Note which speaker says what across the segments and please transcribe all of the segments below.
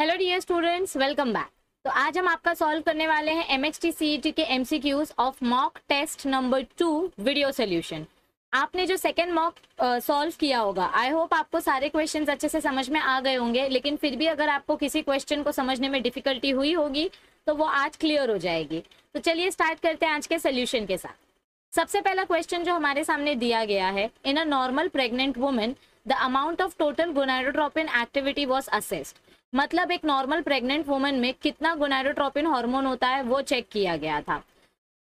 Speaker 1: Hello dear students, welcome back. तो आज हम आपका सॉल्व करने वाले हैं एमएचटी सीईटी के MCQs of mock test number 2 video solution. आपने जो सेकंड मॉक सॉल्व किया होगा, आई होप आपको सारे क्वेश्चंस अच्छे से समझ में आ गए होंगे, लेकिन फिर भी अगर आपको किसी क्वेश्चन को समझने में डिफिकल्टी हुई होगी तो वो आज क्लियर हो जाएगी। तो चलिए स्टार्ट करते हैं आज के सोल्यूशन के साथ। सबसे पहला क्वेश्चन जो हमारे सामने दिया गया है, in a normal pregnant woman the amount of total gonadotropin activity was assessed. मतलब एक नॉर्मल प्रेग्नेंट वुमन में कितना गोनाडोट्रोपिन हार्मोन होता है वो चेक किया गया था।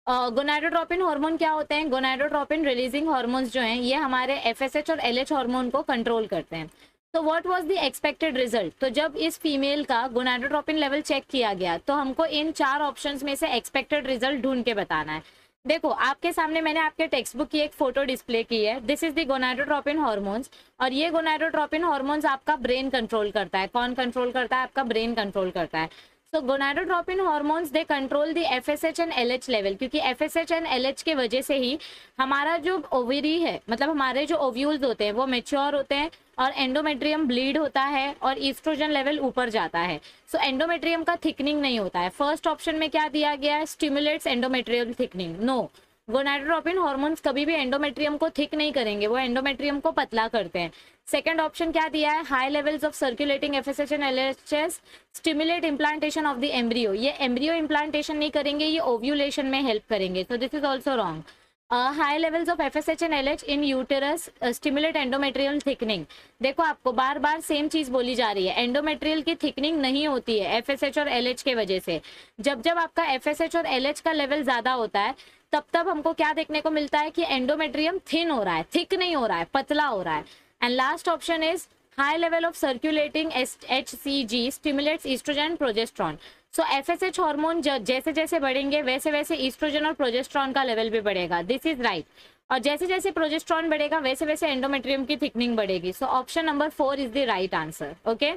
Speaker 1: गोनाडोट्रोपिन हार्मोन क्या होते हैं? गोनाडोट्रोपिन रिलीजिंग हार्मोन्स जो हैं ये हमारे एफएसएच और एलएच हार्मोन को कंट्रोल करते हैं। तो what was the expected result? तो जब इस फीमेल का गोनाडोट्रोपिन लेवल चेक किया गया तो हमको इन 4 ऑप्शंस में से एक्सपेक्टेड रिजल्ट ढूंढ के बताना है। देखो, आपके सामने मैंने आपके टेक्स्ट बुक की एक फोटो डिस्प्ले की है। This is the gonadotropin hormones, और ये गोनाडोट्रोपिन हार्मोन्स आपका ब्रेन कंट्रोल करता है। कौन कंट्रोल करता है? आपका ब्रेन कंट्रोल करता है। So gonadotropin hormones they control the FSH and LH level, क्योंकि एफएसएच एंड एलएच की वजह से ही हमारा जो ओवरी है, मतलब हमारे जो ओव्यूल्स होते हैं वो मेच्योर होते हैं और एंडोमेट्रियम ब्लीड होता है और ईस्ट्रोजन लेवल ऊपर जाता है। सो एंडोमेट्रियम का थिकनिंग नहीं होता है। फर्स्ट ऑप्शन में क्या दिया गया है? Stimulates endometrial thickening. No, gonadotropin hormones कभी भी एंडोमेट्रियम को थिक नहीं करेंगे, वो एंडोमेट्रियम को पतला करते हैं। सेकंड ऑप्शन क्या दिया है? High levels of circulating FSH and LHS stimulate implantation of the embryo. ये एम्ब्रियो इम्प्लांटेशन नहीं करेंगे, ये ओव्यूलेशन में हेल्प करेंगे। So this is also wrong. High levels of FSH and LH in uterus stimulate endometrial thickening. देखो, आपको बार बार same चीज बोली जा रही है, एंडोमेट्रियल की थिकनिंग नहीं होती है एफएसएच और एलएच के वजह से। जब जब आपका एफएसएच और एलएच का लेवल ज्यादा होता है तब तब हमको क्या देखने को मिलता है कि एंडोमेट्रियम थिन हो रहा है, थिक नहीं हो रहा है, पतला हो रहा है। And last option is high level of circulating HCG stimulates estrogen and progesterone. So FSH hormone जैसे जैसे बढ़ेंगे वैसे वैसे ईस्ट्रोजन और प्रोजेस्ट्रॉन का लेवल भी बढ़ेगा। This is right. और जैसे जैसे प्रोजेस्ट्रॉन बढ़ेगा वैसे वैसे एंडोमेट्रियम की थिकनिंग बढ़ेगी। So option number 4 is the right answer. Okay,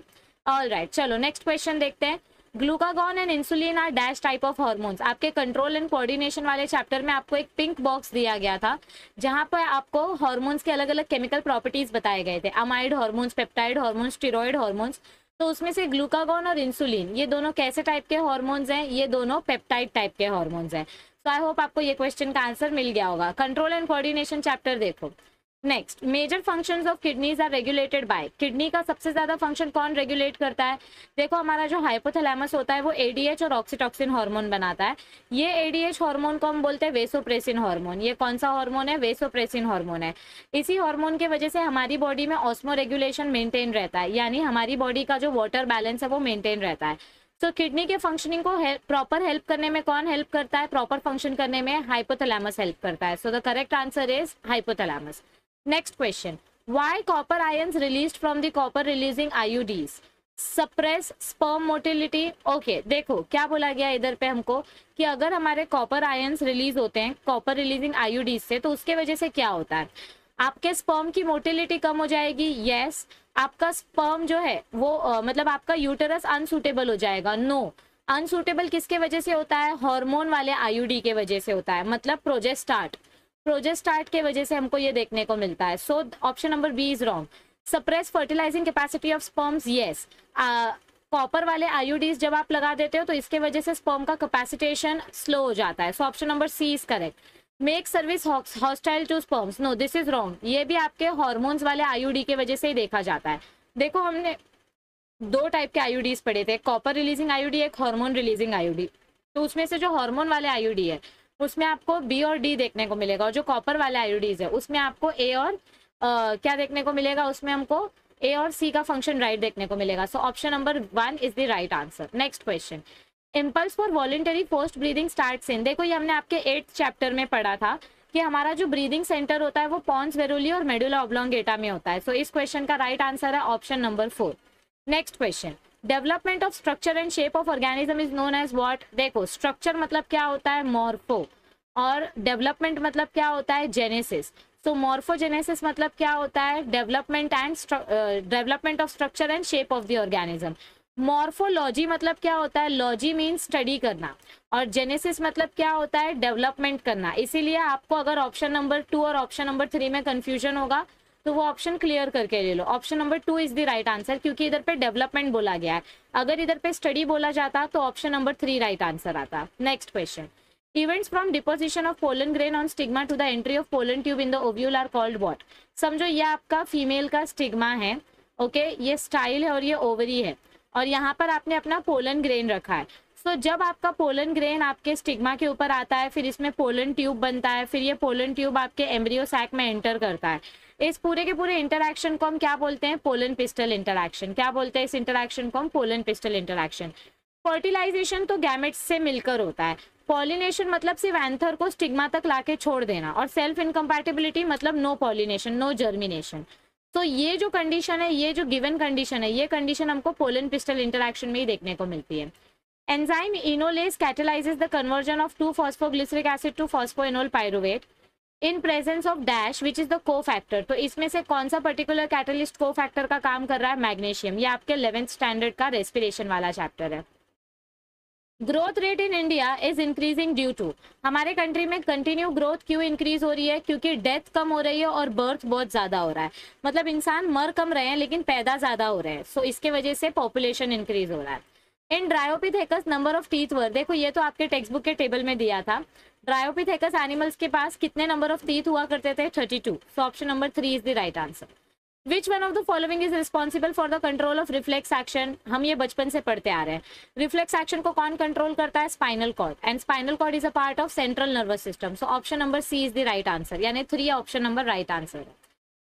Speaker 1: all right, चलो नेक्स्ट क्वेश्चन देखते हैं। Glucagon and insulin are dash type of hormones. आपके कंट्रोल एंड कोऑर्डिनेशन वाले चैप्टर में आपको एक पिंक बॉक्स दिया गया था जहां पर आपको हार्मोन्स के अलग अलग केमिकल प्रॉपर्टीज बताए गए थे। Amide hormones, peptide hormones, steroid hormones. तो उसमें से ग्लूकागॉन और इंसुलिन ये दोनों कैसे टाइप के हार्मोन्स हैं? ये दोनों पेप्टाइड टाइप के हार्मोन्स हैं। तो आई होप आपको ये क्वेश्चन का आंसर मिल गया होगा। कंट्रोल एंड कोऑर्डिनेशन चैप्टर देखो। Next, major functions of kidneys are regulated by. Kidney का सबसे ज्यादा फंक्शन कौन रेगुलेट करता है? देखो, हमारा जो हाइपोथैलेमस होता है वो एडीएच और ऑक्सीटॉक्सिन हार्मोन बनाता है। ये एडीएच हार्मोन को हम बोलते हैं वेसोप्रेसिन हार्मोन। ये कौन सा हार्मोन है? वेसोप्रेसिन हार्मोन है। इसी हार्मोन की वजह से हमारी बॉडी में ऑस्मो रेगुलेशन मेंटेन रहता है, यानी हमारी बॉडी का जो वाटर बैलेंस है वो मेंटेन रहता है। तो किडनी के फंक्शनिंग को प्रॉपर हेल्प करने में कौन हेल्प करता है? प्रॉपर फंक्शन करने में हाइपोथैलेमस हेल्प करता है। So the correct answer is hypothalamus. Next question. Why copper ions released from the copper releasing IUDs suppress sperm motility? Okay, देखो क्या बोला गया इधर पे हमको कि अगर हमारे कॉपर आयंस रिलीज होते हैं कॉपर रिलीजिंग आईयूडीज से तो उसके वजह से क्या होता है? आपके स्पर्म की मोटिलिटी कम हो जाएगी। यस, आपका स्पर्म जो है वो मतलब आपका यूटेरस अनसूटेबल हो जाएगा। नो, अनसूटेबल किसके वजह से होता है? हार्मोन वाले आईयूडी के वजह से होता है, मतलब प्रोजेस्टार्ट के वजह से हमको ये देखने को मिलता है। So option number B is wrong. Suppress fertilising capacity of sperms. Yes, copper वाले आईयूडीज जब आप लगा देते हो तो इसके वजह से स्पर्म का कैपेसिटेशन स्लो हो जाता है। So option number C is correct. Make cervix hostile to sperms. No, this is wrong. ये भी आपके हॉर्मोन्स वाले आईयूडी के वजह से ही देखा जाता है। देखो, हमने 2 टाइप के आईयूडीज पढ़े थे, कॉपर रिलीजिंग आईयूडी, एक हार्मोन रिलीजिंग आईयूडी। तो उसमें से जो हार्मोन वाले आईयूडी है उसमें आपको बी और डी देखने को मिलेगा, और जो कॉपर वाले आईयूडीज है उसमें आपको ए और क्या देखने को मिलेगा? उसमें हमको ए और सी का फंक्शन राइट देखने को मिलेगा। सो option number 1 is the right answer. Next question, impulse for voluntary forced breathing starts in. देखो, ये हमने आपके 8th चैप्टर में पढ़ा था कि हमारा जो ब्रीदिंग सेंटर होता है वो पॉन्स वेरुली और मेडुला ऑब्लोंगेटा में होता है। सो इस क्वेश्चन का राइट आंसर है option number 4। Next question, development of structure and shape of organism is known as what? देखो, स्ट्रक्चर मतलब क्या होता है? मॉर्फो, और डेवलपमेंट मतलब क्या होता है? जेनेसिस। सो मॉर्फोजेनेसिस मतलब क्या होता है? Development of structure and shape of the organism. Morphology मतलब क्या होता है? लॉजी मीन स्टडी करना, और जेनेसिस मतलब क्या होता है? डेवलपमेंट करना। इसीलिए आपको अगर ऑप्शन नंबर 2 और ऑप्शन नंबर 3 में कंफ्यूजन होगा तो वो ऑप्शन क्लियर करके ले लो। Option number 2 is the right answer, क्योंकि इधर पे डेवलपमेंट बोला गया है। अगर इधर पे स्टडी बोला जाता तो ऑप्शन नंबर 3 राइट आंसर आता। Next question, events from deposition of pollen grain on stigma to the entry of pollen tube in the ovule are called what. समझो ये आपका फीमेल का स्टिग्मा है, ओके, ये स्टाइल है और ये ओवरी है, और यहाँ पर आपने अपना पोलन ग्रेन रखा है। सो जब आपका पोलन ग्रेन आपके स्टिग्मा के ऊपर आता है, फिर इसमें पोलन ट्यूब बनता है, फिर ये पोलन ट्यूब आपके एम्ब्रियो सैक में एंटर करता है। इस पूरे के पूरे इंटरैक्शन को हम क्या बोलते हैं? Pollen pistol interaction. क्या बोलते हैं इस इंटरैक्शन को हम? Pollen pistol interaction. फर्टिलाइजेशन तो गैमेट्स से मिलकर होता है। पॉलिनेशन मतलब सिर्फ एंथर को स्टिग्मा तक लाके छोड़ देना, और सेल्फ इनकम्पैटिबिलिटी मतलब नो पॉलिनेशन, नो जर्मिनेशन। तो ये जो कंडीशन है, ये जो गिवन कंडीशन है, ये कंडीशन हमको पोलन पिस्टल इंटरैक्शन में ही देखने को मिलती है। Enzyme enolase catalyses the conversion of two phosphoglyceric acid to phosphoenol pyruvate in presence of dash which is the cofactor. तो इसमें से कौन सा पर्टिकुलर कैटलिस्ट कोफैक्टर का काम कर रहा है? मैग्नीशियम। ये आपके 11th स्टैंडर्ड का रेस्पिरेशन वाला चैप्टर है। Growth rate in India is increasing due to, हमारे कंट्री में कंटिन्यू ग्रोथ क्यों इंक्रीज हो रही है? क्योंकि डेथ कम हो रही है और बर्थ बहुत ज्यादा हो रहा है। मतलब इंसान मर कम रहे हैं लेकिन पैदा ज्यादा हो रहे हैं। सो इसके वजह से पॉपुलेशन इंक्रीज हो रहा है। इन ड्रायोपिथेकस नंबर ऑफ टीथ वर, देखो ये तो आपके टेक्स्ट बुक के टेबल में दिया था। ड्रायोपिथेकस एनिमल्स के पास कितने नंबर ऑफ टीथ हुआ करते थे? 32। सो option number 3 is the right answer. Which one of the following is responsible for the control of reflex action. हम ये बचपन से पढ़ते आ रहे हैं। रिफ्लेक्स एक्शन को कौन कंट्रोल करता है? Spinal cord, and spinal cord is a part of central nervous system. So option number C is the right answer, यानी 3 ऑप्शन नंबर राइट आंसर है।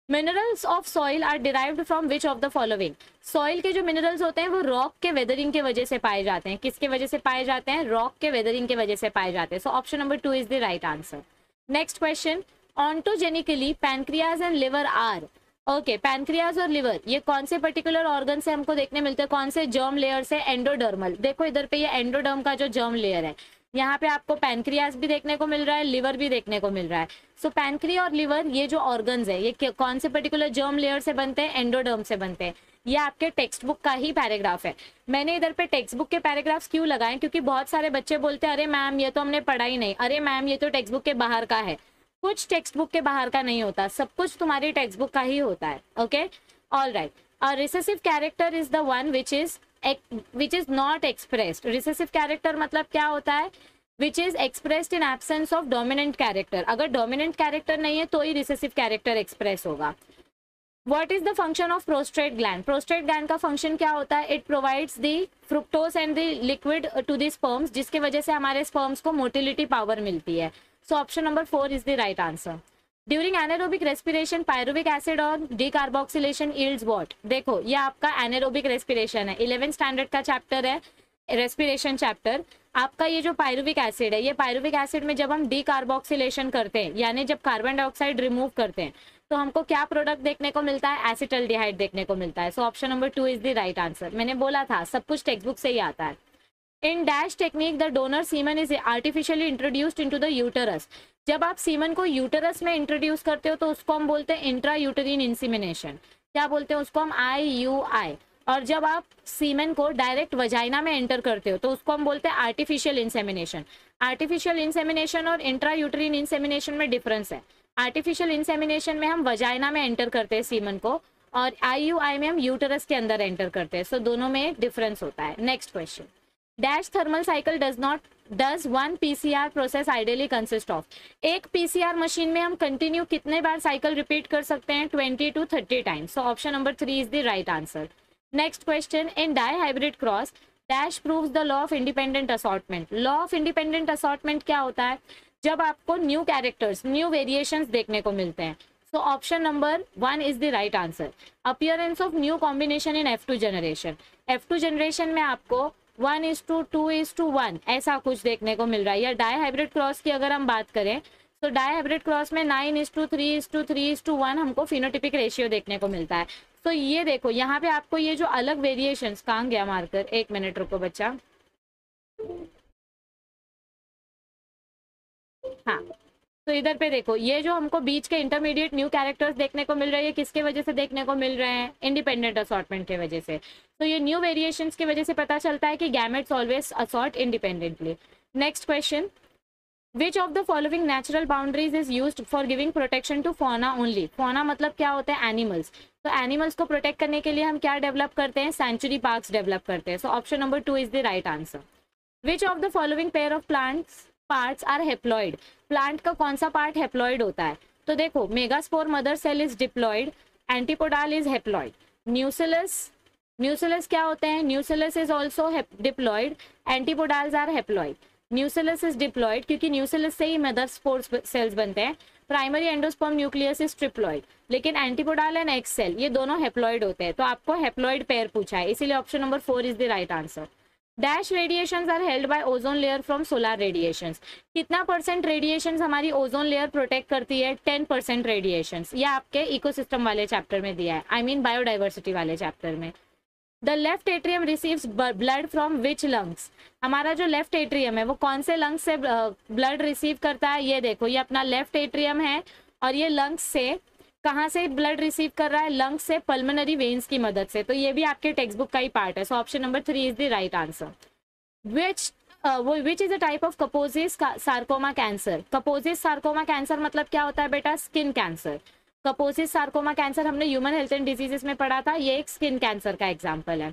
Speaker 1: Minerals of soil are derived from which of the following. Soil के जो minerals होते हैं वो rock के weathering के वजह से पाए जाते हैं। किसके वजह से पाए जाते हैं? रॉक के वेदरिंग के वजह से पाए जाते हैं। So option number 2 is the right answer. Next question, ontogenically pancreas and liver are, okay, pancreas और लिवर ये कौन से पर्टिकुलर ऑर्गन से हमको देखने मिलते हैं? कौन से जर्म लेयर से? एंडोडर्मल। देखो इधर पे ये एंडोडर्म का जो जर्म लेयर है, यहाँ पे आपको पैनक्रियाज भी देखने को मिल रहा है, लिवर भी देखने को मिल रहा है। सो पैनक्रिया और लिवर ये जो ऑर्गन्स है, ये कौन से पर्टिकुलर जर्म लेयर से बनते हैं? एंडोडर्म से बनते हैं। ये आपके टेक्स्ट बुक का ही पैराग्राफ है। मैंने इधर पे टेक्स्ट बुक के पैराग्राफ्स क्यों लगाए? क्योंकि बहुत सारे बच्चे बोलते हैं अरे मैम ये तो हमने पढ़ा ही नहीं, अरे मैम ये तो टेक्स्ट बुक के बाहर का है। कुछ टेक्स्ट बुक के बाहर का नहीं होता, सब कुछ तुम्हारी टेक्स्ट बुक का ही होता है। Okay, all right. A recessive character is the one which is not expressed. Recessive character मतलब क्या होता है? Which is expressed in absence of dominant character. अगर डोमिनेंट कैरेक्टर नहीं है तो ही रिसेसिव कैरेक्टर एक्सप्रेस होगा। What is the function of prostate gland? Prostate gland का फंक्शन क्या होता है? It provides the fructose and the liquid to the sperms, जिसके वजह से हमारे sperms को motility power मिलती है। So option number 4 is the right answer. During anaerobic respiration, pyruvic acid और decarboxylation yields what? देखो ये आपका anaerobic respiration है, 11th स्टैंडर्ड का चैप्टर है, रेस्पिरेशन चैप्टर। आपका ये जो पायरुविक एसिड है, ये पायरुविक एसिड में जब हम डीकार्बोक्सिलेशन करते हैं, यानी जब कार्बन डाइऑक्साइड रिमूव करते हैं, तो हमको क्या प्रोडक्ट देखने को मिलता है? एसिटल्डिहाइड देखने को मिलता है। So option number 2 is the right answer. मैंने बोला था सब कुछ टेक्स्ट बुक से ही आता है। In dash technique the donor semen is artificially introduced into the uterus. जब आप सीमन को यूटरस में इंट्रोड्यूस करते हो तो उसको हम बोलते हैं इंट्रा यूटरीन इंसीमिनेशन। क्या बोलते हैं उसको हम? IUI। और जब आप सीमेन को डायरेक्ट वजाइना में एंटर करते हो तो उसको हम बोलते हैं आर्टिफिशियल इंसेमिनेशन। आर्टिफिशियल इंसेमिनेशन और इंट्रा यूटरीन इंसेमिनेशन में डिफरेंस है। आर्टिफिशियल इंसेमिनेशन में हम वजाइना में एंटर करते हैं सीमन को, और IUI में हम यूटरस के अंदर एंटर करते हैं। सो दोनों में डिफरेंस होता है। Next question, dash thermal cycle does one PCR process ideally consist of. एक PCR मशीन में हम कंटिन्यू कितने बार साइकिल रिपीट कर सकते हैं? 20 to 30 times. So option number 3 is the right answer. Next question, in dihybrid cross dash proves the law of independent assortment. Law of independent assortment क्या होता है? जब आपको न्यू कैरेक्टर्स, न्यू वेरिएशंस देखने को मिलते हैं। So option number 1 is the right answer. Appearance of new combination in F2 generation. F2 generation में आपको 1:2:1 ऐसा कुछ देखने को मिल रहा है। या डाई हाइब्रिड क्रॉस की अगर हम बात करें तो डाई हाइब्रिड क्रॉस में 9:3:3:1 हमको फिनोटिपिक रेशियो देखने को मिलता है। तो ये देखो यहाँ पे आपको ये जो अलग वेरिएशंस, कहाँ गया मार्कर? 1 मिनट रुको बच्चा। हाँ, तो इधर पे देखो ये जो हमको बीच के इंटरमीडिएट न्यू कैरेक्टर्स देखने को मिल रहे हैं, किसके वजह से देखने को मिल रहे हैं? इंडिपेंडेंट असॉर्टमेंट के वजह से। तो ये न्यू वेरिएशंस की वजह से पता चलता है कि gametes always assort independently. Next question, which of the following natural boundaries is used for giving protection to fauna only? Fauna मतलब क्या होता है? एनिमल्स। तो एनिमल्स को प्रोटेक्ट करने के लिए हम क्या डेवलप करते हैं? सेंचुरी पार्क्स डेवलप करते हैं। So option number 2 is the right answer. Which of the following pair of plants parts are haploid? Plant का कौन सा पार्ट हेप्लॉइड होता है? तो देखो, megaspore mother cell is diploid, antipodal is haploid. Nucellus क्या होते हैं? Nucellus is also diploid, antipodals are haploid. Nucellus is diploid क्योंकि न्यूसिलस से ही मदर स्पोर सेल्स बनते हैं। Primary endosperm nucleus is triploid, लेकिन एंटीपोडाल एंड एक्स सेल ये दोनों हेप्लॉइड होते हैं। तो आपको हेप्लॉइड पेयर पूछा है, इसीलिए option number 4 is the right answer. Dash radiations are held by ozone layer from solar radiations? कितना परसेंट रेडिएशंस हमारी ओजोन लेयर प्रोटेक्ट करती है? 10% रेडिएशंस। ये आपके इकोसिस्टम वाले चैप्टर में दिया है, आई मीन बायोडाइवर्सिटी वाले चैप्टर में। The left atrium receives blood from which lungs? हमारा जो लेफ्ट एट्रियम है वो कौन से लंग्स से ब्लड रिसीव करता है? ये देखो, ये अपना लेफ्ट एट्रियम है और ये लंग्स से कहाँ से ब्लड रिसीव कर रहा है? लंग्स से, पल्मोनरी वेन्स की मदद से। तो ये भी आपके टेक्स्ट बुक का ही पार्ट है। So option number 3 is the right answer. Which is a type of Kaposi's sarcoma cancer? Kaposi's sarcoma cancer मतलब क्या होता है बेटा? Skin cancer. Kaposi's sarcoma cancer हमने ह्यूमन हेल्थ एंड डिजीजेस में पढ़ा था, ये एक स्किन कैंसर का एग्जाम्पल है।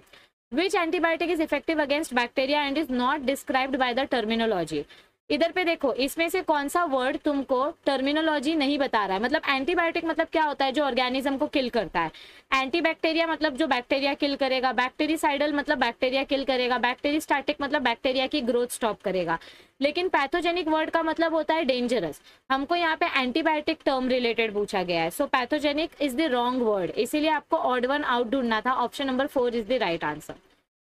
Speaker 1: Which antibiotic is effective against bacteria and is not described by the terminology? इधर पे देखो, इसमें से कौन सा वर्ड तुमको टर्मिनोलॉजी नहीं बता रहा है। मतलब एंटीबायोटिक मतलब क्या होता है? जो ऑर्गेनिज्म को किल करता है। एंटीबैक्टीरिया मतलब जो बैक्टीरिया किल करेगा। बैक्टीरिसाइडल मतलब बैक्टीरिया किल करेगा। बैक्टीरिस्टैटिक मतलब बैक्टीरिया की ग्रोथ स्टॉप करेगा। लेकिन पैथोजेनिक वर्ड का मतलब होता है डेंजरस। हमको यहाँ पे एंटीबायोटिक टर्म रिलेटेड पूछा गया है। So pathogenic is the wrong word, इसीलिए आपको ऑड वन आउट ढूंढना था। Option number 4 is the right answer.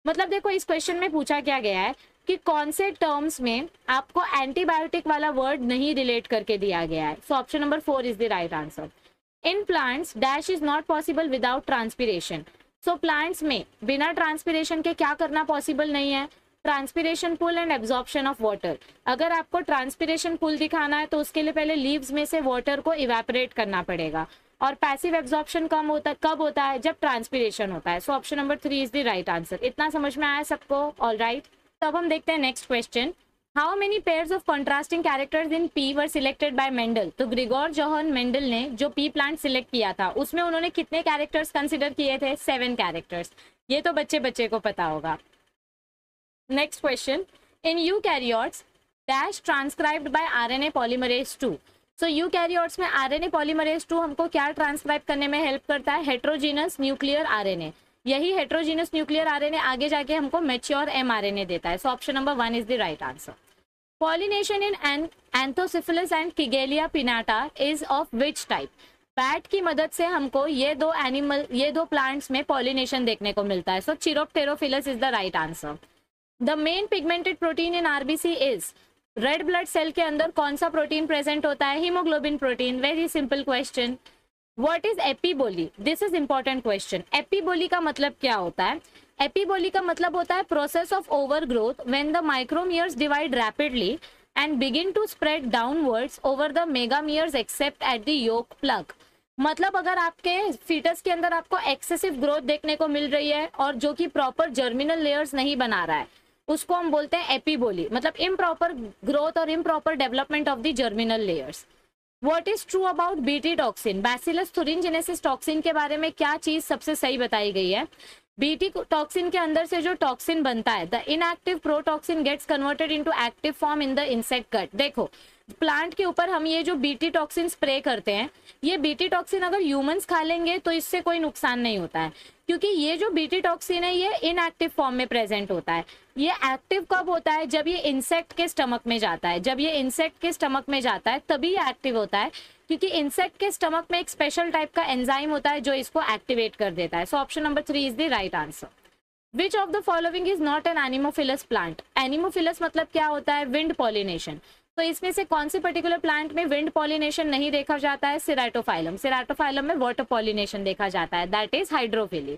Speaker 1: मतलब देखो, इस क्वेश्चन में पूछा क्या गया है कि कौन से टर्म्स में आपको एंटीबायोटिक वाला वर्ड नहीं रिलेट करके दिया गया है। So option number 4 is the right answer. In plants dash is not possible without transpiration? So plants में बिना ट्रांसपिरेशन के क्या करना पॉसिबल नहीं है? Transpiration pull and absorption of water. अगर आपको ट्रांसपिरेशन पुल दिखाना है तो उसके लिए पहले लीव्स में से वाटर को इवेपोरेट करना पड़ेगा। और पैसिव एब्जॉर्प्शन कब होता है? जब ट्रांसपिरेशन होता है। So option number 3 is the right answer. इतना समझ में आया सबको? All right. तो अब हम देखते हैं next question. How many pairs of contrasting characters in P were selected by Mendel? तो ग्रिगोर जोहन मेंडल ने जो पी प्लांट सिलेक्ट किया था उसमें उन्होंने कितने कैरेक्टर्स कंसिडर किए थे? 7 कैरेक्टर्स। ये तो बच्चे को पता होगा। Next question, in eukaryotes dash transcribed by RNA polymerase 2? So eukaryotes में आरएनए पॉलीमरेज 2 हमको क्या ट्रांसक्राइब करने में हेल्प करता है? Heterogeneous nuclear RNA. यही हेट्रोजीनस न्यूक्लियर आरएनए आगे जाके हमको मैच्योर एमआरएनए देता है। So option number 1 is the right answer. Pollination in Anthocephalus and Kigelia pinnata is of which type? Bat की मदद से हमको ये दो प्लांट्स में पॉलिनेशन देखने को मिलता है। So chiropterophilous is the right answer. The main pigmented protein in RBC is? Red blood cell के अंदर कौन सा प्रोटीन प्रेजेंट होता है? Haemoglobin protein. Very simple question. What is epiboly? This is important question. Epiboly का मतलब क्या होता है? एपीबोली का मतलब होता है process of overgrowth when the micromeres divide rapidly and begin to spread downwards over the megameres except at the yolk plug. मतलब अगर आपके फीटस के अंदर आपको एक्सेसिव ग्रोथ देखने को मिल रही है और जो कि प्रॉपर जर्मिनल लेयर्स नहीं बना रहा है, उसको हम बोलते हैं एपीबोली। मतलब इम्प्रॉपर ग्रोथ और improper development of the germinal layers. What is true about BT toxin? Bacillus thuringiensis toxin के बारे में क्या चीज सबसे सही बताई गई है? बीटी टॉक्सिन के अंदर से जो टॉक्सिन बनता है, the inactive protoxin gets converted into active form in the insect gut. देखो, प्लांट के ऊपर हम ये जो बीटी टॉक्सिन स्प्रे करते हैं, ये बीटी टॉक्सिन अगर ह्यूमंस खा लेंगे तो इससे कोई नुकसान नहीं होता है, क्योंकि ये जो बीटी टॉक्सिन है ये इनएक्टिव फॉर्म में प्रेजेंट होता है। ये एक्टिव कब होता है? जब ये इंसेक्ट के स्टमक में जाता है। जब ये इंसेक्ट के स्टमक में जाता है तभी ये एक्टिव होता है, क्योंकि इंसेक्ट के स्टमक में एक स्पेशल टाइप का एंजाइम होता है जो इसको एक्टिवेट कर देता है। So option number 3 is the right answer. Which of the following is not N anemophilous plant? Anemophilous मतलब क्या होता है? Wind pollination. तो इसमें से कौन सी पर्टिकुलर प्लांट में विंड पॉलिनेशन नहीं देखा जाता है? सिराटोफाइलम। सिराटोफाइलम में वाटर पॉलिनेशन देखा जाता है, that is hydrophily.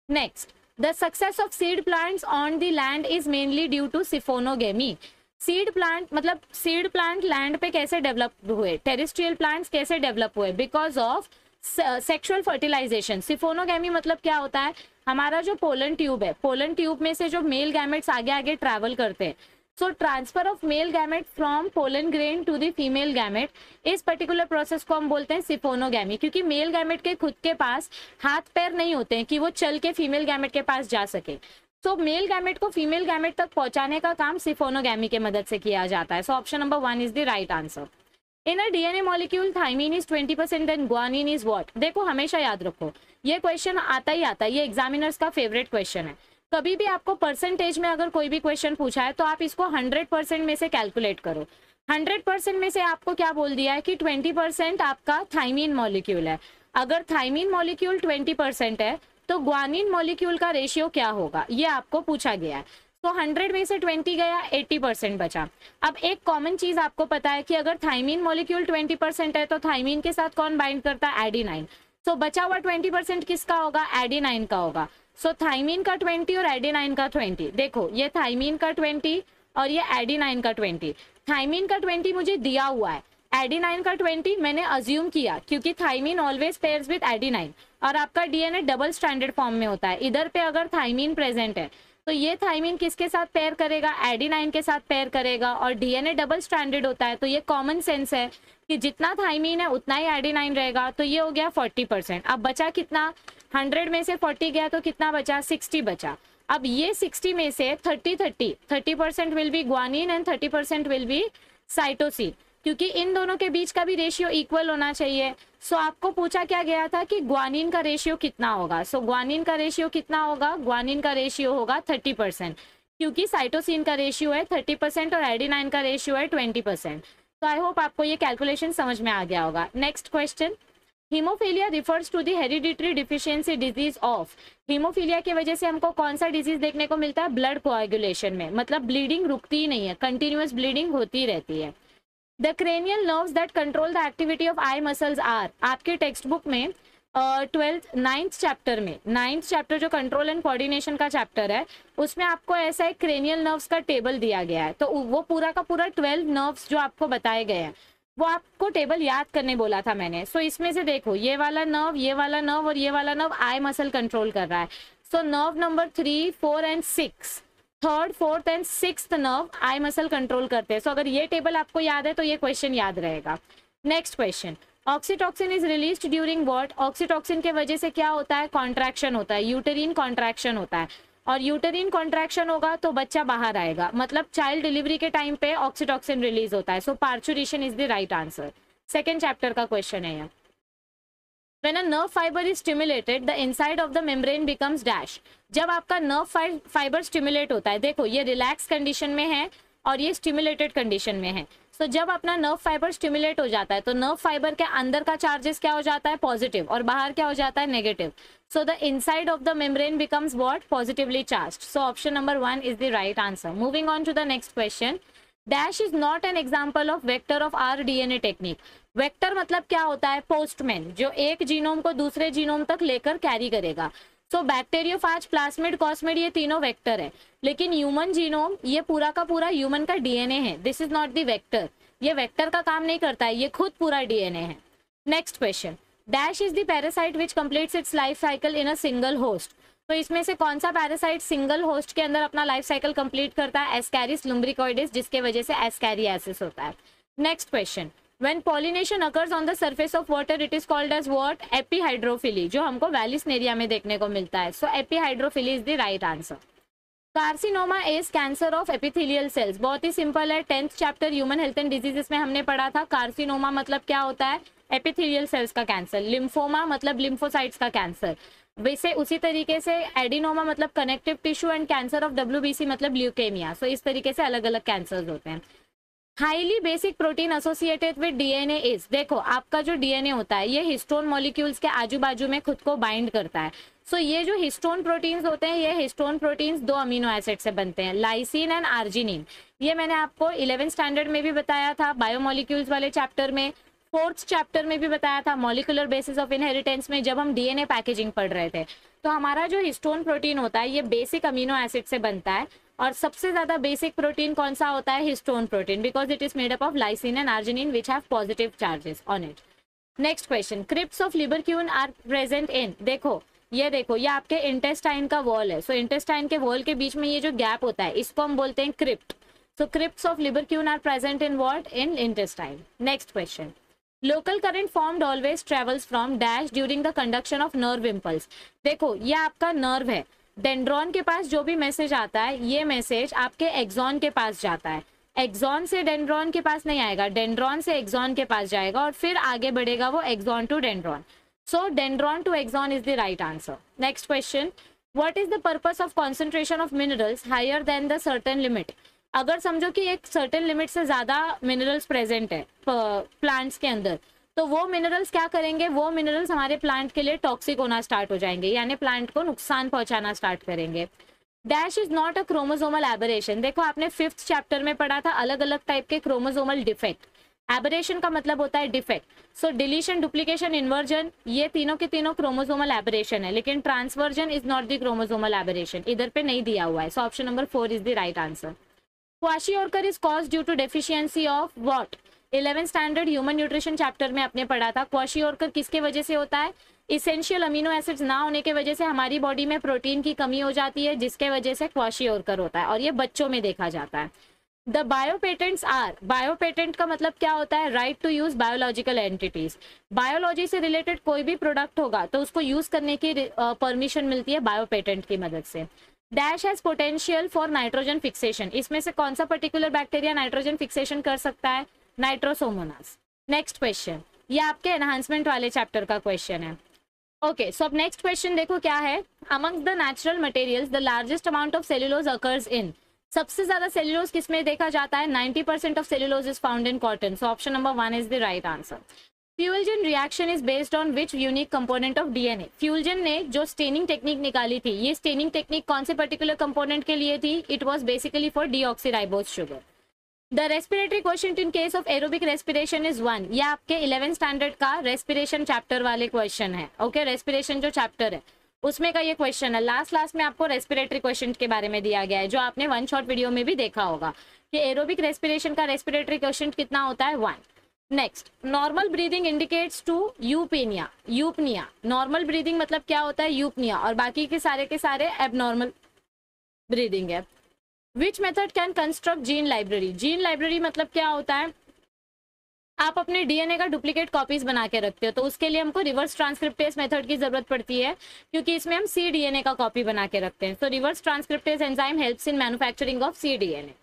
Speaker 1: Next, the success of seed plants on the land is mainly due to siphonogamy. Seed plant मतलब सीड प्लांट लैंड पे कैसे डेवलप हुए? टेरेस्ट्रियल प्लांट्स कैसे डेवलप हुए? Because of sexual fertilisation. Siphonogamy मतलब क्या होता है? हमारा जो पोलन ट्यूब है, पोलन ट्यूब में से जो मेल गैमेट्स आगे आगे ट्रैवल करते हैं, so transfer of male gamete from pollen grain to the female gamete, इस पर्टिकुलर प्रोसेस को हम बोलते हैं सिफोनोगैमी, क्योंकि मेल गैमेट के खुद के पास हाथ पैर नहीं होते हैं कि वो चल के फीमेल गैमेट के पास जा सके। सो मेल गैमेट को फीमेल गैमेट तक पहुंचाने का काम सिफोनोगैमी के मदद से किया जाता है। So option number 1 is the right answer. In a DNA molecule thymine is 20% and guanine is what. देखो हमेशा याद रखो, ये क्वेश्चन आता ही आता है, ये एग्जामिनर्स का फेवरेट क्वेश्चन है। कभी भी आपको परसेंटेज में अगर कोई भी क्वेश्चन पूछा है तो आप इसको 100% में से कैलकुलेट करो। 100% में से आपको क्या बोल दिया है कि 20% आपका थाइमीन मॉलिक्यूल है। अगर थाइमीन मॉलिक्यूल 20% है तो ग्वानिन मॉलिक्यूल का रेशियो क्या होगा, ये आपको पूछा गया है। तो 100 में से 20 गया, 80% बचा। अब एक कॉमन चीज आपको पता है कि अगर थाइमीन मॉलिक्यूल 20% है तो थाइमीन के साथ कौन बाइंड करता है, एडिनाइन। सो बचा हुआ 20% किसका होगा, एडिनाइन का होगा। सो थाइमीन का 20 और एडिनाइन का 20। देखो ये थाइमीन का 20 और ये एडिनाइन का 20। थाइमीन का 20 मुझे दिया हुआ है, एडिनाइन का 20 मैंने अज्यूम किया क्योंकि thymine always pairs with adenine और आपका डीएनए डबल स्ट्रैंडेड फॉर्म में होता है। इधर पे अगर थाइमीन प्रेजेंट है तो ये थाइमीन किसके साथ पेयर करेगा, एडिनाइन के साथ पेयर करेगा, और डीएनए डबल स्ट्रैंडेड होता है तो ये कॉमन सेंस है कि जितना थाइमीन है उतना ही एडिनाइन रहेगा। तो ये हो गया 40%। अब बचा कितना, 100 में से 40 गया तो कितना बचा, 60 बचा। अब ये 60 में से 30% will be guanine and 30% will be cytosine, क्योंकि इन दोनों के बीच का भी रेशियो इक्वल होना चाहिए। सो आपको पूछा क्या गया था कि ग्वानिन का रेशियो कितना होगा। सो ग्वानिन का रेशियो कितना होगा, ग्वानिन का रेशियो होगा 30%, क्योंकि साइटोसिन का रेशियो है 30% और एडिनाइन का रेशियो है 20%। तो आई होप आपको ये कैलकुलेशन समझ में आ गया होगा। Next question, haemophilia refers to the hereditary deficiency disease of. Haemophilia की वजह से हमको कौन सा डिजीज देखने को मिलता है, ब्लड कोआगुलेशन में, मतलब ब्लीडिंग रुकती ही नहीं है, कंटिन्यूअस ब्लीडिंग होती रहती है। The cranial nerves that control the activity of eye muscles are. आपके टेक्स्ट बुक में 9th चैप्टर में 9th चैप्टर जो कंट्रोल एंड कोऑर्डिनेशन का चैप्टर है उसमें आपको ऐसा एक क्रेनियल नर्व्स का टेबल दिया गया है। तो वो पूरा का पूरा 12 नर्व्स जो आपको बताए गए हैं वो आपको टेबल याद करने बोला था मैंने। सो इसमें से देखो ये वाला नर्व, ये वाला नर्व और ये वाला नर्व आई मसल कंट्रोल कर रहा है। So nerve number 3, 4 and 6, 3rd, 4th and 6th nerve I muscle control करते हैं। सो अगर ये टेबल आपको याद है तो ये क्वेश्चन याद रहेगा। Next question, oxytocin is released during what. Oxytocin के वजह से क्या होता है, कॉन्ट्रैक्शन होता है, यूटेरिन कॉन्ट्रैक्शन होता है, और यूटेरिन कॉन्ट्रैक्शन होगा तो बच्चा बाहर आएगा, मतलब चाइल्ड डिलीवरी के टाइम पे ऑक्सीटॉक्सिन रिलीज होता है। So parturition is the right answer. Second chapter का क्वेश्चन है यहाँ। When a nerve fiber is stimulated, the inside of the membrane becomes dash. जब आपका nerve fiber stimulate होता है, देखो ये रिलैक्स कंडीशन में है और ये स्टिमुलेटेड कंडीशन में है। सो जब अपना नर्व फाइबर स्टिमुलेट हो जाता है तो नर्व फाइबर के अंदर का चार्जेस क्या हो जाता है, पॉजिटिव, और बाहर क्या हो जाता है, negative. So the inside of the membrane becomes what, positively charged. So option number 1 is the right answer. Moving on to the next question, dash is not an example of vector of r DNA technique. Vector मतलब क्या होता है, postman, जो एक genome को दूसरे genome तक लेकर कैरी करेगा। सो बैक्टीरियोफाज, प्लाज्मिड, कॉस्मिड, ये तीनों वेक्टर है, लेकिन ह्यूमन जीनोम ये पूरा का पूरा ह्यूमन का डीएनए है। This is not the vector, ये वेक्टर का काम नहीं करता है, ये खुद पूरा डीएनए है। Next question, dash is the parasite which completes it's life cycle in a single host. तो इसमें से कौन सा पैरासाइट सिंगल होस्ट के अंदर अपना लाइफ साइकिल कंप्लीट करता है, एस्कैरिस लुम्ब्रिकॉइडिस, जिसके वजह से एस्कैरियासिस होता है। Next question, when pollination occurs on the surface of water it is called as what, epihydrophily, जो हमको वैलिस्नेरिया में देखने को मिलता है। So epihydrophily is the right answer. Carcinoma is cancer of epithelial cells, बहुत ही सिंपल है, 10th chapter human health and diseases में हमने पढ़ा था। कार्सिनोमा मतलब क्या होता है, एपिथेलियल सेल्स का कैंसर। लिम्फोमा मतलब लिम्फोसाइट्स का कैंसर। वैसे उसी तरीके से एडिनोमा मतलब connective tissue and cancer of WBC मतलब ल्यूकेमिया। सो इस तरीके से अलग अलग कैंसर्स होते हैं। Highly basic protein associated with DNA is, देखो आपका जो डीएनए होता है ये हिस्टोन मॉलिक्यूल्स के आजू बाजू में खुद को बाइंड करता है। सो ये जो हिस्टोन प्रोटीन्स होते हैं, ये हिस्टोन प्रोटीन्स 2 अमीनो एसिड से बनते हैं, लाइसिन एंड आर्जिनिन। ये मैंने आपको 11th स्टैंडर्ड में भी बताया था, बायोमोलिक्यूल्स वाले चैप्टर में, 4th चैप्टर में भी बताया था, मॉलिकुलर बेसिस ऑफ इनहेरिटेंस में, जब हम डीएनए पैकेजिंग पढ़ रहे थे। तो हमारा जो हिस्टोन प्रोटीन होता है ये बेसिक अमीनो एसिड से बनता है, और सबसे ज्यादा बेसिक प्रोटीन कौन सा होता है, histone protein, because it is made up of lysine and arginine which have positive charges on it. Next question, crypts of Lieberkuhn are present in, देखो ये आपके इंटेस्टाइन का वॉल है। सो इंटेस्टाइन के वॉल के बीच में ये जो गैप होता है इसको हम बोलते हैं crypt. So crypts of Libercune are present in what? In intestine. Next question. Local current formed always travels from dash during the conduction of nerve impulse. देखो ये आपका नर्व है, डेंड्रॉन के पास जो भी मैसेज आता है ये मैसेज आपके एक्सॉन के पास जाता है, एक्सॉन से डेंड्रॉन के पास नहीं आएगा, डेंड्रॉन से एक्सॉन के पास जाएगा और फिर आगे बढ़ेगा वो axon to dendron. So dendron to axon is the right answer. Next question. What is the purpose of concentration of minerals higher than the certain limit? अगर समझो कि एक सर्टेन लिमिट से ज्यादा मिनरल्स प्रेजेंट है प्लांट्स के अंदर, तो वो मिनरल्स क्या करेंगे, वो मिनरल्स हमारे प्लांट के लिए टॉक्सिक होना स्टार्ट हो जाएंगे, यानी प्लांट को नुकसान पहुंचाना स्टार्ट करेंगे. Dash is not a chromosomal aberration. देखो आपने 5th चैप्टर में पढ़ा था अलग अलग टाइप के क्रोमोसोमल डिफेक्ट. एबरेशन का मतलब होता है defect. So deletion, duplication, inversion, ये तीनों के तीनों क्रोमोसोमल एबरेशन है, लेकिन transversion is not the chromosomal aberration. इधर पे नहीं दिया हुआ है. So option number 4 is the right answer. Kwashiorkor is caused due to deficiency of what? 11th standard human nutrition chapter में आपने पढ़ा था. क्वाशियोरकर किसके वजह से होता है? इसेंशियल अमीनो एसिड्स ना होने के वजह से हमारी बॉडी में प्रोटीन की कमी हो जाती है, जिसके वजह से क्वाशियोरकर होता है, और ये बच्चों में देखा जाता है. द बायोपेटेंट्स आर, बायोपेटेंट का मतलब क्या होता है? Right to use biological entities. Biology से रिलेटेड कोई भी प्रोडक्ट होगा तो उसको यूज करने की परमिशन मिलती है बायोपेटेंट की मदद से. Dash has potential for nitrogen fixation. इसमें से कौन सा पर्टिकुलर बैक्टीरिया नाइट्रोजन फिक्सेशन कर सकता है? नाइट्रोसोमोनास. नेक्स्ट क्वेश्चन, ये आपके एनहांसमेंट वाले चैप्टर का क्वेश्चन है. ओके, सो अब नेक्स्ट क्वेश्चन देखो क्या है. Amongst the natural materials the largest amount of cellulose occurs in. सबसे ज्यादा सेल्यूलोज किसमें देखा जाता है? 90% of cellulose is found in cotton. So option number 1 is the right answer. Feulgen reaction is based on which unique component of DNA. Feulgen ने जो staining technique निकाली थी, ये स्टेनिंग टेक्निक कौन से पर्टिकुलर कंपोनेंट के लिए थी? It was basically for deoxyribose sugar. The respiratory question in case of aerobic respiration is 1. ये आपके 11th स्टैंडर्ड का रेस्पिरेशन चैप्टर वाले क्वेश्चन है. ओके, रेस्पिरेशन जो चैप्टर है उसमें का ये क्वेश्चन है. लास्ट में आपको रेस्पिरेटरी क्वेश्चन के बारे में दिया गया है, जो आपने 1 शॉर्ट वीडियो में भी देखा होगा कि एरोबिक रेस्पिरेशन का रेस्पिरेटरी क्वेश्चन कितना होता है? 1. Next, normal breathing indicates to eupnoea. Eupnoea, normal breathing मतलब क्या होता है? यूपनिया, और बाकी के सारे एबनॉर्मल ब्रीदिंग है. Which method can construct gene library. Gene library मतलब क्या होता है? आप अपने डीएनए का डुप्लीकेट कॉपीज बना के रखते हो, तो उसके लिए हमको रिवर्स ट्रांसक्रिप्टेज मेथड की जरूरत पड़ती है, क्योंकि इसमें हम सी डीएनए का कॉपी बना के रखते हैं. तो reverse transcriptase enzyme helps in manufacturing of C DNA.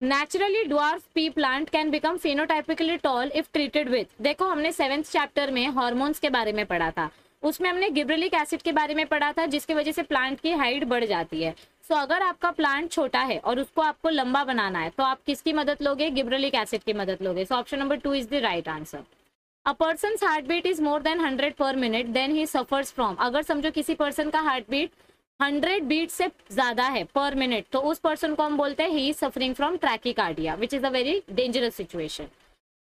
Speaker 1: Naturally dwarf pea plant can become phenotypically tall if treated with. देखो हमने 7th चैप्टर में हार्मोन्स के बारे में पढ़ा था, उसमें हमने गिबरेलिक एसिड के बारे में पढ़ा था, जिसकी वजह से प्लांट की हाइट बढ़ जाती है. सो अगर आपका प्लांट छोटा है और उसको आपको लंबा बनाना है, तो आप किसकी मदद लोगे? गिबरेलिक एसिड की मदद लोगे. So option number 2 is the right answer. A person heart beat is more than 100 per minute then he suffers from. अगर समझो किसी पर्सन का हार्ट बीट 100 बीट से ज्यादा है पर मिनट, तो उस पर्सन को हम बोलते हैं he is suffering from tachycardia, which is a very dangerous situation.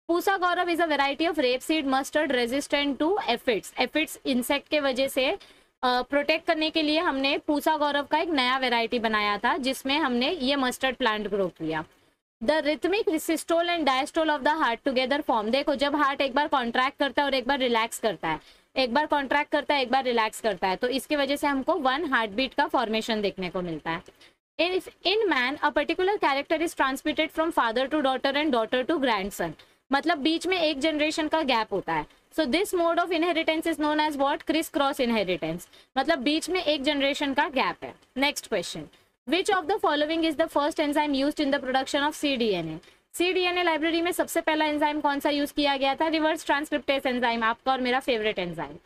Speaker 1: Pusa Gaurav is a variety of rapeseed mustard resistant to aphids. Aphids insect के वजह से प्रोटेक्ट करने के लिए हमने पूसा गौरव का एक नया वेराइटी बनाया था, जिसमें हमने ये मस्टर्ड प्लांट ग्रो किया. The rhythmic systole and diastole of the heart together form. देखो जब हार्ट एक बार कॉन्ट्रैक्ट करता है और एक बार रिलैक्स करता है, एक बार कॉन्ट्रैक्ट करता है एक बार रिलैक्स करता है, तो इसकी वजह से हमको 1 हार्ट बीट का फॉर्मेशन देखने को मिलता है. In man a particular character is transmitted from father to daughter and daughter to grandson. मतलब बीच में एक जनरेशन का गैप होता है. So this mode of inheritance is known as what? Criss cross inheritance. मतलब बीच में एक जनरेशन का गैप है. Next question, which of the following is the first enzyme used in the production of cDNA. cDNA library में सबसे पहला enzyme कौन सा यूज किया गया था? रिवर्स ट्रांसक्रिप्टेज एंजाइम, आपका और मेरा favourite enzyme.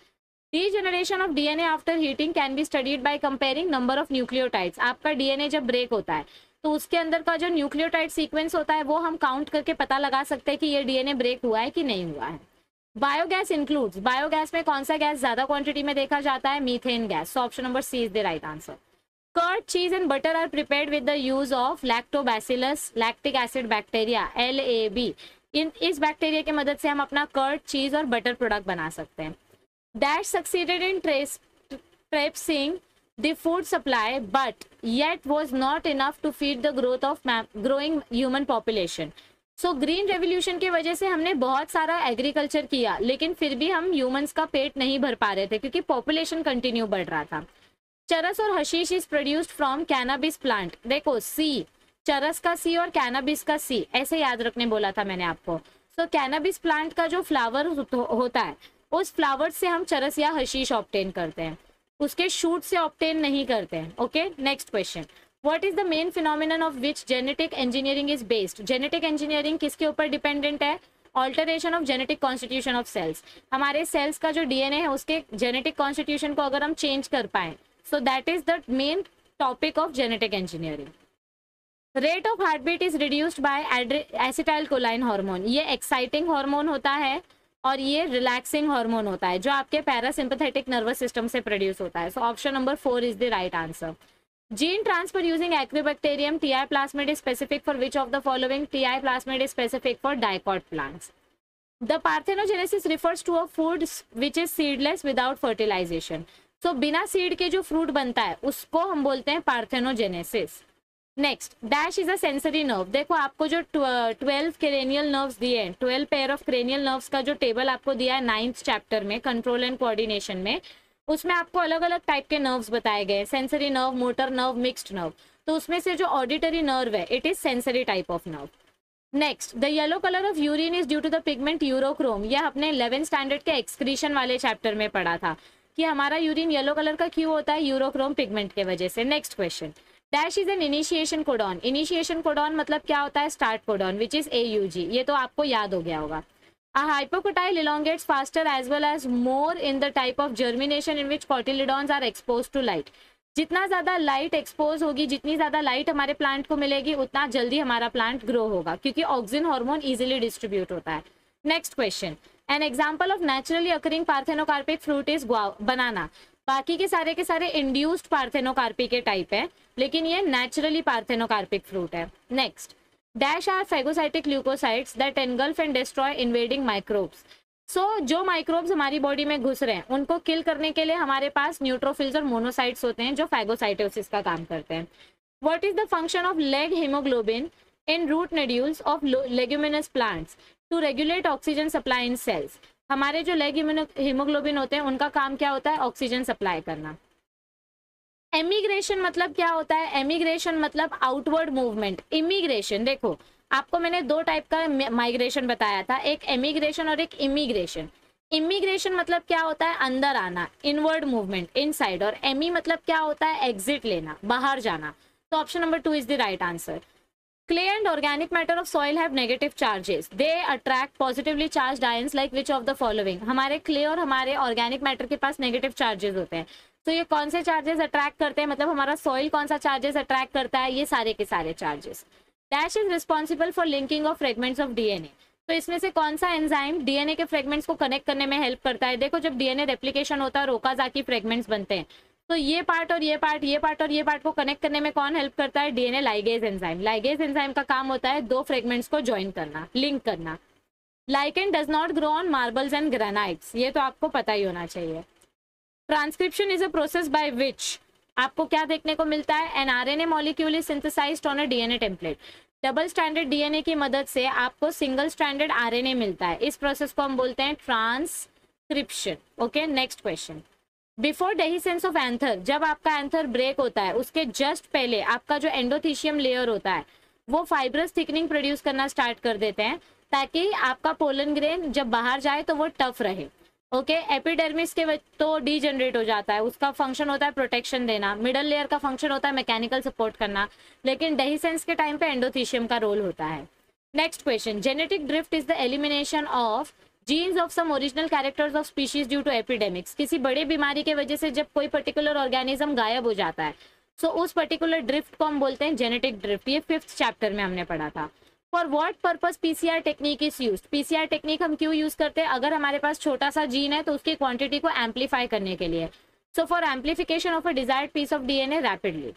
Speaker 1: Degeneration of DNA after heating can be studied by comparing number of nucleotides. आपका डीएनए जब ब्रेक होता है तो उसके अंदर का जो न्यूक्लियोटाइड सीक्वेंस होता है वो हम काउंट करके पता लगा सकते हैं कि ये डीएनए ब्रेक हुआ है कि नहीं हुआ है. Biogas includes. बायोगैस में कौन सा गैस ज्यादा क्वांटिटी में देखा जाता है? Methane gas. So option number C is the right answer. Curd, cheese and butter are prepared with the use of lactobacillus lactic acid bacteria LAB. इस बैक्टीरिया की मदद से हम अपना कर्ड, चीज और बटर प्रोडक्ट बना सकते हैं. Dash succeeded in trapping the food supply but yet was not enough to feed the growth of growing human population. So green revolution की वजह से हमने बहुत सारा एग्रीकल्चर किया, लेकिन फिर भी हम ह्यूमंस का पेट नहीं भर पा रहे थे क्योंकि पॉपुलेशन कंटिन्यू बढ़ रहा था. चरस और hashish is produced from cannabis plant. देखो सी चरस का सी और कैनाबिस का सी, ऐसे याद रखने बोला था मैंने आपको। सो कैनाबिस प्लांट का जो फ्लावर होता है, उस फ्लावर से हम चरस या हशीश ऑब्टेन करते हैं, उसके शूट से ऑब्टेन नहीं करते हैं। Okay, next question, what is the main phenomenon of which genetic engineering is based? Genetic engineering किसके ऊपर डिपेंडेंट है? Alteration of genetic constitution of cells. हमारे सेल्स का जो डीएनए है उसके जेनेटिक कॉन्स्टिट्यूशन को अगर हम चेंज कर पाए, so that is the main topic of genetic engineering. Rate of heart beat is reduced by acetyl choline hormone. ये एक्साइटिंग हार्मोन होता है और ये रिलैक्सिंग हार्मोन होता है जो आपके पैरासिम्पैथेटिक नर्वस सिस्टम से प्रोड्यूस होता है। So option number 4 is the right answer. Gene transfer using Agrobacterium, Ti plasmid is specific for which of the following? Ti plasmid is specific for dicot plants. The parthenogenesis refers to a food which is seedless without fertilisation. So बिना seed के जो fruit बनता है उसको हम बोलते हैं parthenogenesis. Next, dash is a sensory nerve. देखो आपको जो 12 क्रेनियल नर्व्स दिए हैं, 12 पेयर ऑफ क्रेनियल नर्व्स का जो टेबल आपको दिया है 9th चैप्टर में कंट्रोल एंड कोऑर्डिनेशन में, उसमें आपको अलग अलग टाइप के नर्व्स बताए गए, sensory nerve, motor nerve, mixed nerve. तो उसमें से जो ऑडिटरी नर्व है it is sensory type of nerve. Next, the yellow colour of urine is due to the pigment urochrome. यह अपने 11th स्टैंडर्ड के एक्सक्रीशन वाले चैप्टर में पढ़ा था कि हमारा यूरिन येलो कलर का क्यों होता है, यूरोक्रोम पिगमेंट के वजह से। Next question, dash is an initiation codon. Initiation codon मतलब क्या होता है? Start codon which is AUG। ये तो आपको याद हो गया होगा। A hypocotyl elongates faster as well as more in the type of germination in which cotyledons are exposed to light. जितना ज्यादा लाइट एक्सपोज होगी, जितनी ज्यादा लाइट हमारे प्लांट को मिलेगी, उतना जल्दी हमारा प्लांट ग्रो होगा क्योंकि ऑक्सिन हार्मोन इजीली डिस्ट्रीब्यूट होता है। Next question, an example of naturally occurring parthenocarpic fruit is banana. बाकी के सारे इंड्यूस्ड पार्थेनोकार्पी के टाइप है, लेकिन ये नेचुरली पार्थेनोकार्पिक फ्रूट है। Next, dash are phagocytic leucocytes that engulf and destroy invading microbes. So जो माइक्रोब्स हमारी बॉडी में घुस रहे हैं उनको किल करने के लिए हमारे पास न्यूट्रोफिल्स और मोनोसाइट्स होते हैं जो फैगोसाइटोसिस का काम करते हैं। What is the function of leghaemoglobin in root nodules of leguminous plants to regulate oxygen supply in cells? हमारे जो लेग हीमोग्लोबिन होते हैं उनका काम क्या होता है? ऑक्सीजन सप्लाई करना। एमिग्रेशन मतलब क्या होता है? एमिग्रेशन मतलब आउटवर्ड मूवमेंट। इमिग्रेशन, देखो आपको मैंने 2 टाइप का माइग्रेशन बताया था, एक एमिग्रेशन और एक इमिग्रेशन। इमिग्रेशन मतलब क्या होता है? अंदर आना, इनवर्ड मूवमेंट, इनसाइड। और एमी मतलब क्या होता है? एग्जिट लेना, बाहर जाना। तो option number 2 is the right answer. Clay and organic matter of soil have negative charges. They attract positively charged ions like which of the following? हमारे clay और हमारे organic matter के पास negative charges होते हैं। तो ये कौन से charges attract करते हैं? मतलब हमारा soil कौन सा charges attract करता है? ये सारे के सारे charges. Dash is responsible for linking of fragments of DNA. तो इसमें से कौन सा एंजाइम डीएनए के फ्रेगमेंट्स को कनेक्ट करने में हेल्प करता है? देखो जब डीएनए रेप्लिकेशन होता है और ओकाजाकी फ्रेगमेंट्स बनते हैं, तो ये पार्ट और ये पार्ट, ये पार्ट और ये पार्ट को कनेक्ट करने में कौन हेल्प करता है? DNA ligase enzyme. Ligase enzyme का काम होता है 2 फ्रेगमेंट्स को ज्वाइन करना, लिंक करना। Lichen does not grow on marbles and granites, ये तो आपको पता ही होना चाहिए। Transcription is a process by which आपको क्या देखने को मिलता है? An RNA molecule is synthesised on a DNA template. Double standard DNA की मदद से आपको सिंगल स्टैंडर्ड आरएनए मिलता है। इस प्रोसेस को हम बोलते हैं transcription. Okay, next question, before dehiscence of anther, जब आपका एंथर ब्रेक होता है उसके जस्ट पहले आपका जो एंडोथीशियम लेयर होता है वो फाइब्रस थिकनिंग प्रोड्यूस करना स्टार्ट कर देते हैं ताकि आपका पोलन ग्रेन जब बाहर जाए तो वो टफ रहे। ओके, एपिडर्मिस के तो डीजनरेट हो जाता है, उसका फंक्शन होता है प्रोटेक्शन देना। मिडल लेयर का फंक्शन होता है मैकेनिकल सपोर्ट करना, लेकिन डेहिसेंस के टाइम पे एंडोथीशियम का रोल होता है। Next question, genetic drift is the elimination of genes of some original characters of species due to epidemics. किसी बड़े बीमारी के वजह से जब कोई पर्टिकुलर ऑर्गेनिज्म गायब हो जाता है तो उस पर्टिकुलर ड्रिफ्ट को हम बोलते हैं जेनेटिक ड्रिफ्ट। ये 5th चैप्टर में हमने पढ़ा था। For what purpose PCR technique is used? PCR technique हम क्यों यूज करते हैं? अगर हमारे पास छोटा सा जीन है तो उसकी क्वांटिटी को एम्पलीफाई करने के लिए। So for amplification of a desired piece of DNA rapidly.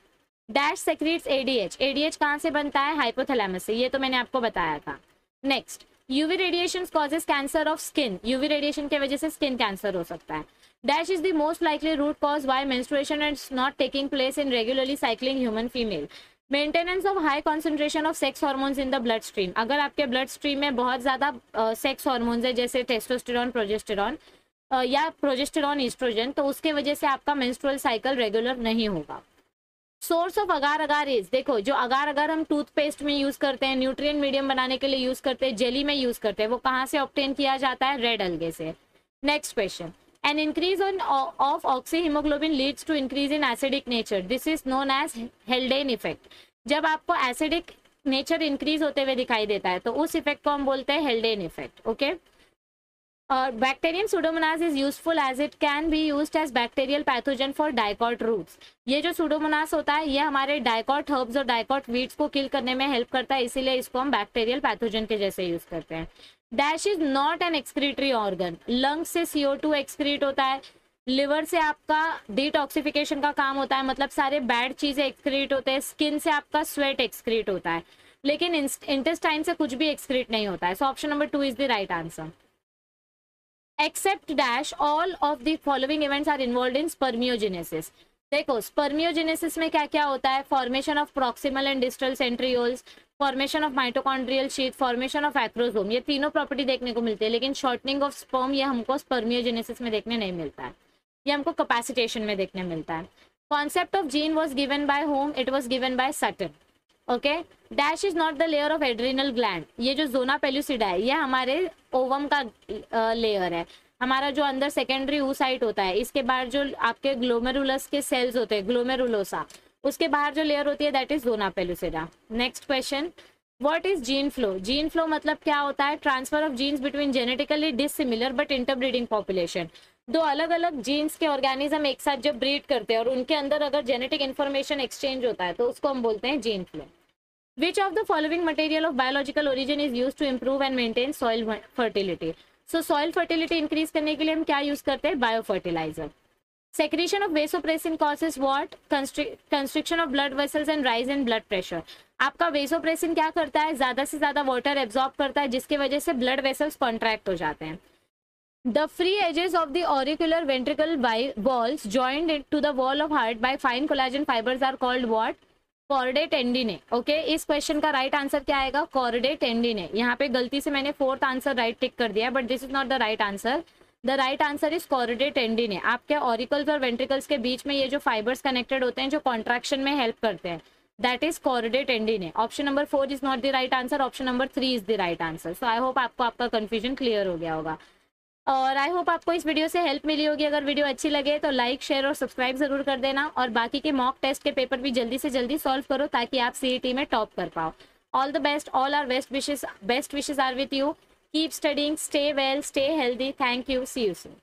Speaker 1: Dash secretes ADH. ADH कहाँ से बनता है? हाइपोथैलेमस से, ये तो मैंने आपको बताया था। Next, UV radiation causes cancer of skin. UV radiation की वजह से स्किन कैंसर हो सकता है। Dash is the most likely root cause why menstruation is not taking place in regularly cycling human female. Maintenance of high concentration of sex hormones in the blood stream. अगर आपके blood stream में बहुत ज्यादा sex hormones है जैसे testosterone, progesterone या progesterone, oestrogen, तो उसके वजह से आपका मेंस्ट्रुअल साइकिल रेगुलर नहीं होगा। Source of agar agar is, देखो जो अगार अगार हम टूथपेस्ट में यूज करते हैं, न्यूट्रिएंट मीडियम बनाने के लिए यूज करते हैं, जेली में यूज करते हैं, वो कहाँ से ऑब्टेन किया जाता है? रेड अलगे से। Next question, an increase of oxy hemoglobin leads to increase in acidic nature, this is known as Haldane effect. जब आपको एसिडिक नेचर इंक्रीज होते हुए दिखाई देता है तो उस इफेक्ट को हम बोलते हैं हेल्डेन इफेक्ट। ओके, और bacterium Pseudomonas is useful as it can be used as bacterial pathogen for dicot roots. ये जो सुडोमोनास होता है ये हमारे डाइकॉट हर्ब्स और डाइकॉट वीड्स को किल करने में हेल्प करता है, इसीलिए इसको हम बैक्टीरियल पैथोजन के जैसे यूज करते हैं। Dash is not N excretory organ, lungs से CO2 एक्सक्रीट होता है, लिवर से आपका डिटॉक्सिफिकेशन का काम होता है, मतलब सारे बैड चीजें एक्सक्रीट होते हैं, स्किन से आपका स्वेट एक्सक्रीट होता है, लेकिन इंटेस्टाइन से कुछ भी एक्सक्रीट नहीं होता है। So option number 2 is the right answer. Except dash all of the following events are involve in spermiogenesis. देखो स्पर्मियोजेनेसिस में क्या क्या होता है? Formation of proximal and distal centrioles, formation of mitochondrial sheet, formation of acrosome, ये तीनों property देखने को मिलती है, लेकिन शॉर्टनिंग ऑफ स्पर्म ये हमको स्पर्मियोजेनेसिस में देखने नहीं मिलता है, ये हमको कैपेसिटेशन में देखने मिलता है। Concept of gene was given by whom? It was given by Sutton. Okay, dash is not the layer of adrenal gland, ये जो जोना पेल्यूसिडा है ये हमारे ओवम का लेयर है, हमारा जो अंदर सेकेंडरी oocyte होता है, इसके बाहर जो आपके ग्लोमेरुलस के सेल्स होते हैं, ग्लोमेरुलोसा, उसके बाहर जो लेयर होती है that is zona pellucida. Next question, what is gene flow? Gene flow मतलब क्या होता है? Transfer of genes between genetically dissimilar but interbreeding population. दो अलग अलग जीन्स के ऑर्गेनिज्म एक साथ जब ब्रीड करते हैं और उनके अंदर अगर जेनेटिक इन्फॉर्मेशन एक्सचेंज होता है तो उसको हम बोलते हैं gene flow. Which of the following material of biological origin is used to improve and maintain soil fertility? So soil fertility increase करने के लिए हम क्या यूज करते हैं? Bio fertilizer. Secretion of vasopressin causes what? Constriction of blood vessels and rise in blood pressure. आपका vasopressin क्या करता है? ज्यादा से ज्यादा वाटर एब्जॉर्ब करता है, जिसकी वजह से ब्लड वेसल्स कॉन्ट्रैक्ट हो जाते हैं। The free edges of the auricular ventricle walls joined to the wall of heart by fine collagen fibers are called what? कॉर्डे टेंडिने। Okay, इस क्वेश्चन का राइट आंसर क्या आएगा? कॉर्डे टेंडिने। यहाँ पे गलती से मैंने 4th आंसर राइट टिक कर दिया, but this is not the right answer. The right answer is कॉर्डे टेंडिने। आपके ऑरिकल्स और वेंट्रिकल्स के बीच में ये जो फाइबर्स कनेक्टेड होते हैं जो कॉन्ट्रैक्शन में हेल्प करते हैं, that is कॉर्डे टेंडिने। Option number 4 is not the right answer, option number 3 is the right answer. So I hope आपको आपका कंफ्यूजन क्लियर हो गया होगा और आई होप आपको इस वीडियो से हेल्प मिली होगी। अगर वीडियो अच्छी लगे तो लाइक, शेयर और सब्सक्राइब जरूर कर देना और बाकी के मॉक टेस्ट के पेपर भी जल्दी से जल्दी सॉल्व करो ताकि आप CET में टॉप कर पाओ। All the best, all are best wishes are with you. Keep studying, stay well, stay healthy. Thank you, see you soon.